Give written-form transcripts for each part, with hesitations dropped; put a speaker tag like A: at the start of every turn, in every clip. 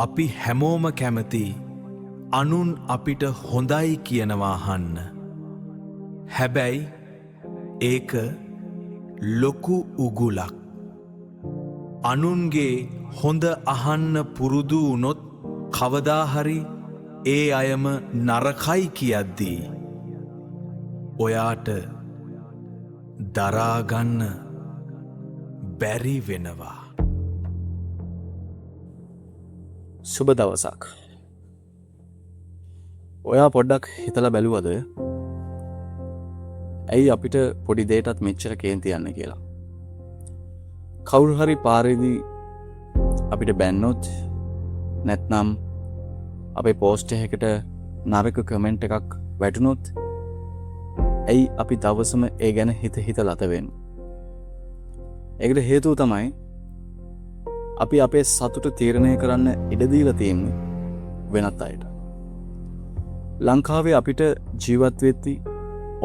A: අපි හැමෝම කැමති අනුන් අපිට හොඳයි කියනවා අහන්න. හැබැයි ඒක ලොකු උගුලක්. අනුන්ගේ හොඳ අහන්න පුරුදු වුණොත් කවදා හරි ඒ අයම නරකයි කියද්දී ඔයාට දරාගන්න බැරි වෙනවා.
B: සුබ දවසක්. ඔයා පොඩ්ඩක් හිතලා බැලුවද ඇයි අපිට පොඩි දේටත් මෙච්චර කේන්ති යන්න කියලා? කවුරු හරි පාරේදී අපිට බැන්නොත් නැත්නම් අපේ පෝස්ට් එකකට නරක කමෙන්ට් එකක් වැටුනොත් ඇයි අපි දවසම ඒ ගැන හිත ලත වෙන්නේ? ඒකට හේතුව තමයි අපි අපේ සතුට තීරණය කරන්න ඉඩ දීලා තියෙන්නේ වෙනත් අයට. ලංකාවේ අපිට ජීවත් වෙද්දී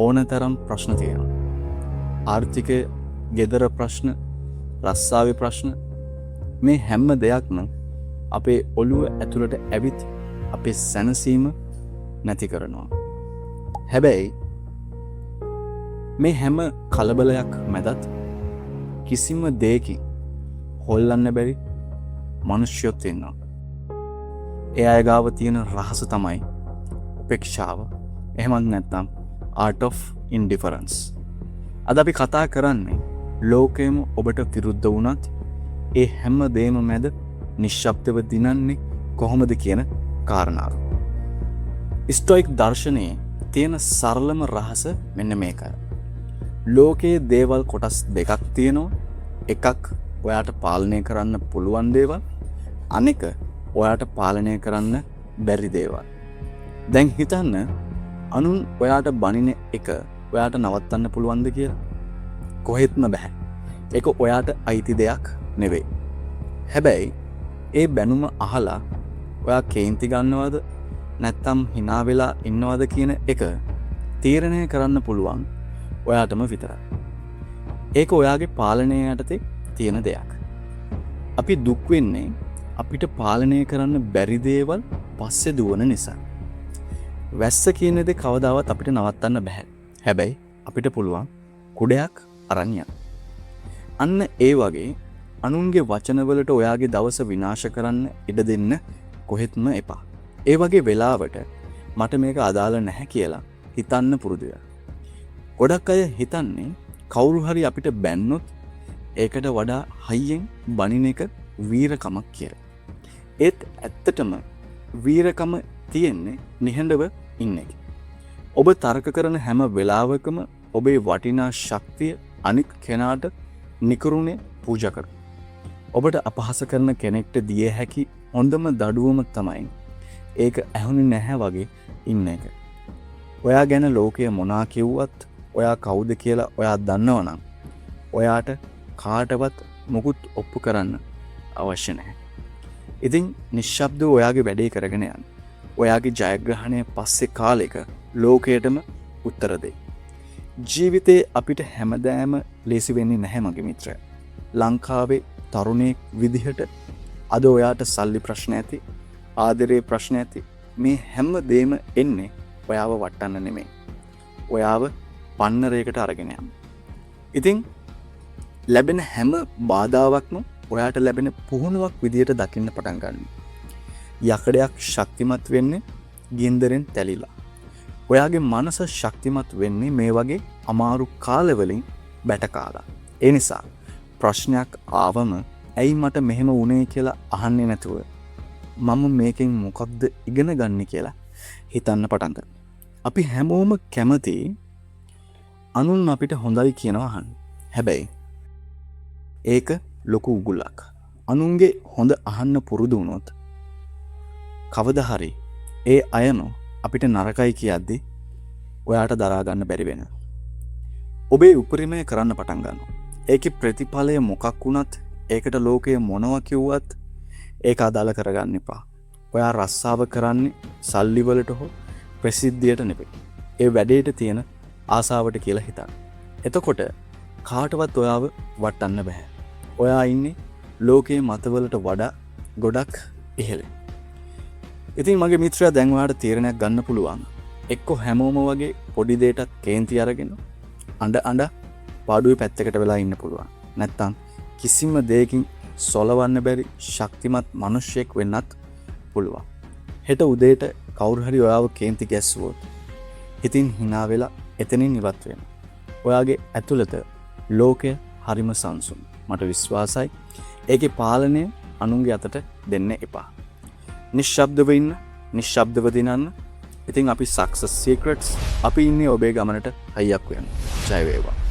B: ඕනතරම් ප්‍රශ්න තියෙනවා. ආර්ථිකය, ගෙදර ප්‍රශ්න, රස්සාවේ ප්‍රශ්න, මේ හැම දෙයක්ම අපේ ඔළුව ඇතුළට ඇවිත් අපේ සැනසීම නැති කරනවා. හැබැයි මේ හැම කලබලයක් මැදත් කිසිම දෙයකින් හොල්ලන්න බැරි මනුෂ්‍යයොත් ඉන්නවා. ඒ අය ගාව තියෙන රහස තමයි උපේක්ෂාව. එහෙමත් නැත්නම් art of indifference. අද අපි කතා කරන්නේ ලෝකයේම ඔබට විරුද්ධ වුණත් ඒ හැම දෙයක්ම මැද නිශ්ශබ්දව දිනන්නේ කොහොමද කියන කාරණාව. ස්ටොයික් දර්ශනයේ තියෙන සරලම රහස මෙන්න මේකයි. ලෝකයේ දේවල් කොටස් දෙකක් තියෙනවා. එකක් ඔයාට පාලනය කරන්න පුළුවන් දේවල්, අනෙක ඔයාට පාලනය කරන්න බැරි දේවල්. දැන් හිතන්න, අනුන් ඔයාට බනින එක ඔයාට නවත්තන්න පුළුවන්ද කියලා? කොහෙත්ම බෑ. ඒක ඔයාට අයිති දෙයක් නෙවෙයි. හැබැයි ඒ බැනුම අහලා ඔයා කේන්ති ගන්නවද නැත්නම් hina වෙලා ඉන්නවද කියන එක තීරණය කරන්න පුළුවන් ඔයාටම විතරයි. ඒක ඔයාගේ පාලනය යටතේ තියෙන දෙයක්. අපි දුක් වෙන්නේ අපිට පාලනය කරන්න බැරි දේවල් පස්සේ දුවන නිසා. වැස්ස කියන දේ කවදාවත් අපිට නවත්තන්න බෑ. හැබැයි අපිට පුළුවන් කුඩයක් අරන් යන්න. අන්න ඒ වගේ අනුන්ගේ වචනවලට ඔයාගේ දවස විනාශ කරන්න ඉඩ දෙන්න කොහෙත්ම එපා. ඒ වගේ වෙලාවට මට මේක අදාළ නැහැ කියලා හිතන්න පුරුදු වෙන්න. ගොඩක් අය හිතන්නේ කවුරු හරි අපිට බැන්නොත් ඒකට වඩා හයියෙන් බනින එක වීරකමක් කියලා. ඒත් ඇත්තටම වීරකම තියෙන්නේ නිහඬව ඉන්න එක. ඔබ තර්ක කරන හැම වෙලාවකම ඔබේ වටිනා ශක්තිය අනික් කෙනාට නිකරුණේ පූජා කර. ඔබට අපහාස කරන කෙනෙක්ට දිය හැකි හොඳම දඩුවම තමයි ඒක ඇහුනේ නැහැ වගේ ඉන්න එක. ඔයා ගැන ලෝකය මොනා කිව්වත් ඔයා කවුද කියලා ඔයා දන්නවනම් ඔයාට කාටවත් මුකුත් ඔප්පු කරන්න අවශ්‍ය නැහැ. ඉතින් නිශ්ශබ්දව ඔයාගේ වැඩේ කරගෙන යන්න. ඔයාගේ ජයග්‍රහණය පස්සේ කාලෙක ලෝකයටම උත්තර දෙයි. ජීවිතේ අපිට හැමදාම ලේසි වෙන්නේ නැහැ මගේ මිත්‍රයා. ලංකාවේ තරුණයෙක් විදිහට අද ඔයාට සල්ලි ප්‍රශ්න ඇති, ආදරේ ප්‍රශ්න ඇති, මේ හැම දෙයක්ම එන්නේ ඔයාව වටන්න නෙමෙයි. ඔයාව පන්නරයකට අරගෙන යන්න. ඉතින් ලැබෙන හැම බාධාවක්ම ඔයාට ලැබෙන පුහුණුවක් විදියට දකින්න පටන් ගන්න. යකඩයක් ශක්තිමත් වෙන්නේ ගින්දරෙන් තැලිලා. ඔයාගේ මනස ශක්තිමත් වෙන්නේ මේ වගේ අමාරු කාලවලින් බැට කාලා. ඒ නිසා ප්‍රශ්නයක් ආවම ඇයි මට මෙහෙම වුණේ කියලා අහන්නේ නැතුව මම මේකෙන් මොකක්ද ඉගෙන ගන්න කියලා හිතන්න පටන් ගන්න. අපි හැමෝම කැමති අනුන් අපිට හොඳයි කියනවා අහන්න. හැබැයි ඒක ලොකු උගුලක්. අනුන්ගේ හොඳ අහන්න පුරුදු වුණොත් කවදා හරි ඒ අයම අපිට නරකයි කියද්දි ඔයාට දරා ගන්න බැරි වෙනවා. ඔබේ උපරිමය කරන්න පටන් ගන්නවා. ඒකේ ප්‍රතිඵලය මොකක් වුණත් ඒකට ලෝකය මොනවා කිව්වත් ඒක අදාළ කරගන්න එපා. ඔයා රස්සාව කරන්නේ සල්ලි වලට හෝ ප්‍රසිද්ධියට නෙවෙයි. ඒ වැඩේට තියෙන ආසාවට කියලා හිතන්න. එතකොට කාටවත් ඔයාව වටන්න බෑ. ඔයා ඉන්නේ ලෝකයේ මතවලට වඩා ගොඩක් ඉහළ. ඉතින් මගේ මිත්‍රයා දැන් ඔයාලට තීරණයක් ගන්න පුළුවන්. එක්ක හැමෝම වගේ පොඩි දෙයකට කේන්ති අරගෙන අඬ පාඩුවේ පැත්තකට වෙලා ඉන්න පුළුවන්. නැත්තම් කිසිම දෙයකින් සොලවන්න බැරි ශක්තිමත් මිනිහෙක් වෙන්නත් පුළුවන්. හෙට උදේට කවුරු හරි ඔයාව කේන්ති ගැස්සුවොත් හිතින් hina වෙලා එතනින් ඉවත් වෙන්න. ඔයාගේ ඇතුළත ලෝකය හරිම සංසුන්. මට විශ්වාසයි ඒකේ පාලනය අනුන්ගේ අතට දෙන්න එපා. නිශ්ශබ්දව ඉන්න, නිශ්ශබ්දව දිනන්න. ඉතින් අපි Success Secrets අපි ඉන්නේ ඔබේ ගමනට හයියක් වෙන්න. ජය වේවා.